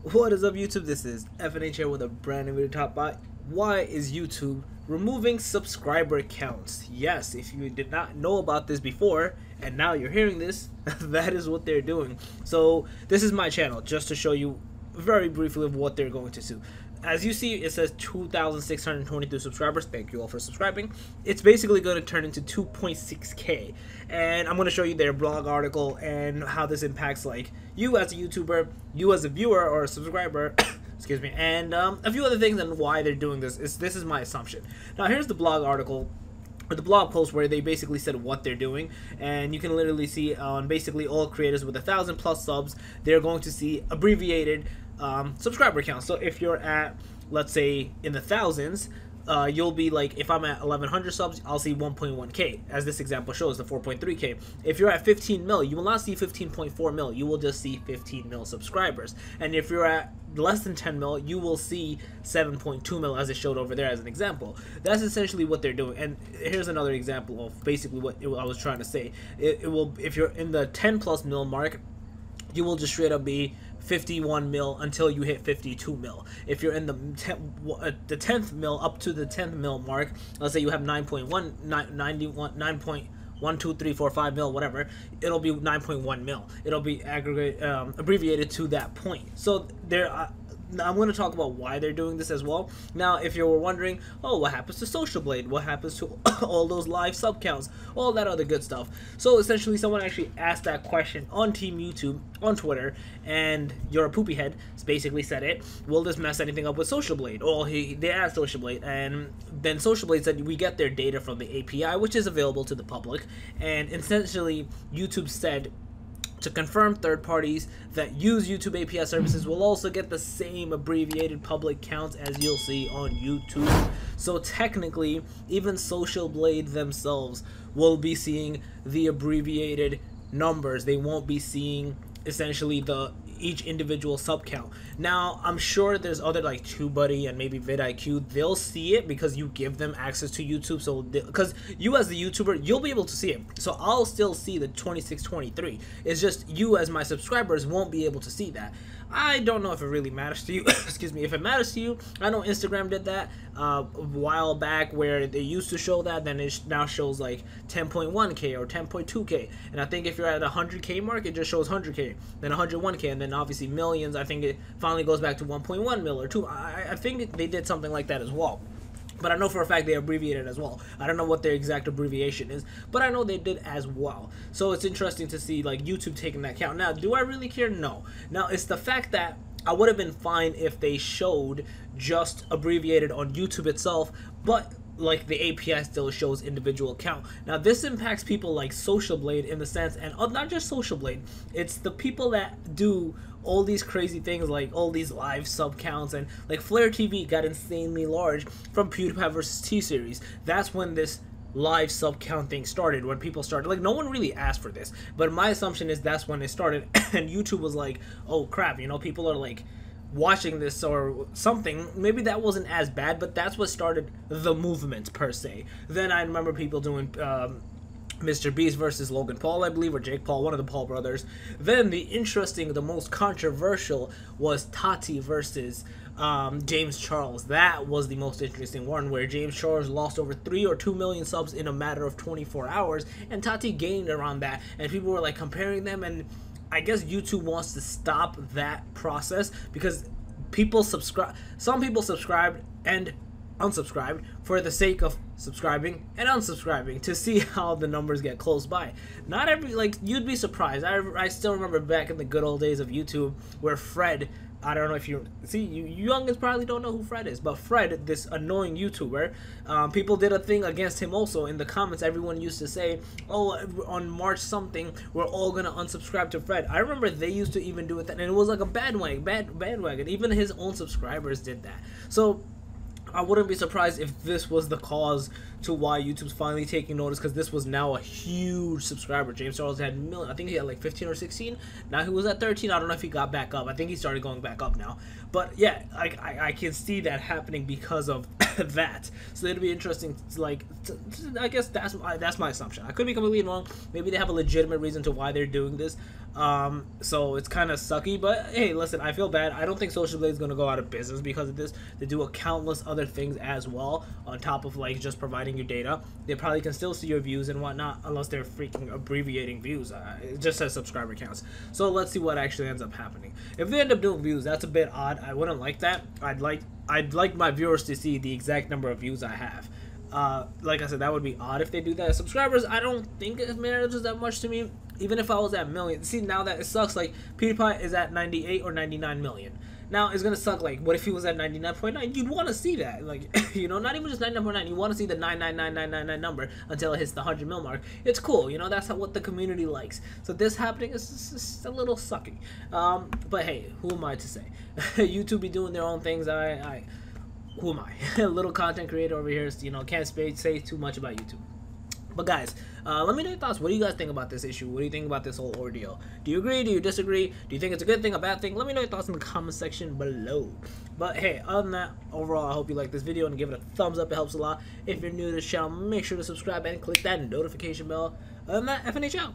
What is up, YouTube? This is FNH here with a brand new video top by why is YouTube removing subscriber counts? Yes, if you did not know about this before and now you're hearing this, that is what they're doing. So this is my channel, just to show you very briefly of what they're going to do. As you see, it says 2,622 subscribers. Thank you all for subscribing. It's basically going to turn into 2.6K, and I'm going to show you their blog article and how this impacts like you as a YouTuber, you as a viewer or a subscriber, excuse me, and a few other things and why they're doing this. This is my assumption. Now here's the blog article, or the blog post, where they basically said what they're doing, and you can literally see on basically all creators with 1,000+ subs, they're going to see abbreviated subscriber count. So if you're at, let's say, in the thousands, you'll be like, if I'm at 1,100 subs, I'll see 1.1K, as this example shows, the 4.3K. If you're at 15 mil, you will not see 15.4 mil, you will just see 15 mil subscribers. And if you're at less than 10 mil, you will see 7.2 mil, as it showed over there as an example. That's essentially what they're doing. And here's another example of basically what I was trying to say. It will, if you're in the 10+ mil mark, you will just straight up be 51 mil until you hit 52 mil. If you're in the 10th mil up to the 10th mil mark, let's say you have 9.1 mil, whatever, it'll be 9.1 mil. It'll be abbreviated to that point. So there. I'm going to talk about why they're doing this as well. Now, if you were wondering, oh, what happens to Socialblade? What happens to all those live sub counts? All that other good stuff. So essentially, someone actually asked that question on Team YouTube, on Twitter, and You're a Poopy Head basically said it. Will this mess anything up with Socialblade? Well, they asked Socialblade, and then Socialblade said we get their data from the API, which is available to the public. And essentially, YouTube said, to confirm, third parties that use YouTube API services will also get the same abbreviated public counts as you'll see on YouTube. So technically, even Socialblade themselves will be seeing the abbreviated numbers. They won't be seeing essentially each individual sub count. Now, I'm sure there's other like TubeBuddy and maybe vidIQ, they'll see it because you give them access to YouTube. So because you as the YouTuber, you'll be able to see it. So I'll still see the 2623. It's just you as my subscribers won't be able to see that. I don't know if it really matters to you. Excuse me. If it matters to you, I know Instagram did that a while back, where they used to show that, then it now shows like 10.1K or 10.2K. And I think if you're at 100K mark, it just shows 100K, then 101K, and then obviously millions. I think it finally goes back to 1.1 mil or 2. I think they did something like that as well. But I know for a fact they abbreviated as well. I don't know what their exact abbreviation is, but I know they did as well. So it's interesting to see like YouTube taking that count. Now, do I really care? No. Now, it's the fact that I would have been fine if they showed just abbreviated on YouTube itself, but like the API still shows individual count. Now this impacts people like Socialblade in the sense, and not just Socialblade, it's the people that do all these crazy things like all these live sub counts, and like Flare TV got insanely large from PewDiePie versus T-Series. That's when this live sub count thing started, when people started, like, no one really asked for this, but my assumption is that's when it started. And YouTube was like, oh crap, you know, people are like watching this or something. Maybe that wasn't as bad, but that's what started the movement per se. Then I remember people doing Mr. Beast versus Logan Paul, I believe, or Jake Paul, one of the Paul brothers. Then the most controversial was Tati versus James Charles. That was the most interesting one, where James Charles lost over 3 or 2 million subs in a matter of 24 hours, and Tati gained around that, and people were like comparing them. And I guess YouTube wants to stop that process because some people subscribed and unsubscribed for the sake of subscribing and unsubscribing to see how the numbers get close by. Not every, like, you'd be surprised. I still remember back in the good old days of YouTube where Fred, I don't know if you youngins probably don't know who Fred is, but Fred, this annoying YouTuber, people did a thing against him also. In the comments, everyone used to say, oh, on March something, we're all gonna unsubscribe to Fred. I remember they used to even do it, and it was like a bandwagon. Even his own subscribers did that. So I wouldn't be surprised if this was the cause to why YouTube's finally taking notice, because this was now a huge subscriber. James Charles had I think he had like 15 or 16. Now he was at 13. I don't know if he got back up. I think he started going back up now. But yeah, I can see that happening because of that. So it'll be interesting. I guess that's my assumption. I could be completely wrong. Maybe they have a legitimate reason to why they're doing this. So it's kind of sucky, but hey, listen, I feel bad. I don't think Socialblade is going to go out of business because of this. They do a countless other things as well on top of like just providing you data. They probably can still see your views and whatnot unless they're freaking abbreviating views. It just says subscriber counts. So let's see what actually ends up happening. If they end up doing views, that's a bit odd. I wouldn't like that. I'd like my viewers to see the exact number of views I have. Like I said, that would be odd if they do that. Subscribers, I don't think it matters that much to me. Even if I was at million, see now that it sucks. Like PewDiePie is at 98 or 99 million. Now it's gonna suck. Like, what if he was at 99.9? You'd want to see that. Like, you know, not even just 99.9. You want to see the 99999 number until it hits the 100 mil mark. It's cool. You know, that's what the community likes. So this happening is just a little sucky. But hey, who am I to say? YouTube be doing their own things. Who am I? A little content creator over here. You know, can't say too much about YouTube. But guys, let me know your thoughts. What do you guys think about this issue? What do you think about this whole ordeal? Do you agree? Do you disagree? Do you think it's a good thing, a bad thing? Let me know your thoughts in the comment section below. But hey, other than that, overall, I hope you like this video and give it a thumbs up. It helps a lot. If you're new to this channel, make sure to subscribe and click that notification bell. Other than that, FNH out.